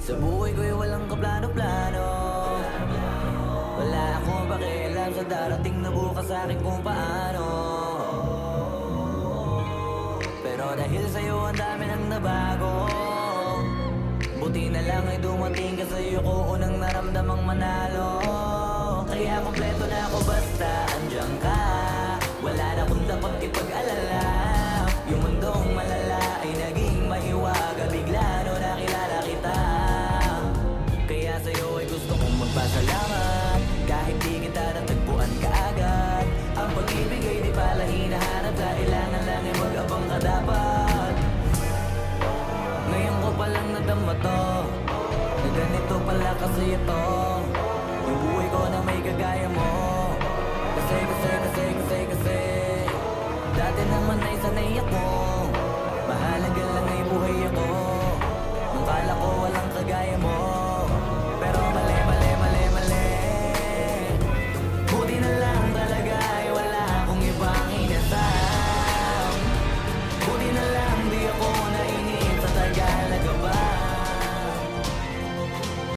Sa buhay ko'y walang kaplano-plano. Wala akong pakialam sa darating na bukas sa akin kung paano. Pero dahil sa'yo ang dami nang nabago. Buti na lang ay dumating ka sa'yo ko unang naramdamang manalo. Kaya kompleto na ako basta andyan ka. Wala na kung dapat ipag-alala. Yung mundong malala ay naging mahiwaga bigla no nakilala kita. Kaya sa'yo ay gusto kong magpasalamat. Kahit di kita natagpuan kaagad. Ang pag-ibig ay di pala hinahanap. Kailangan lang ay mag-abang ka dapat. Ngayon ko palang nadama to, na ganito pala kasi ito. Yung buhay ko na may kagaya mo. Kasi dati naman ay sanay ako. Mahalaga lang ay buhay ako.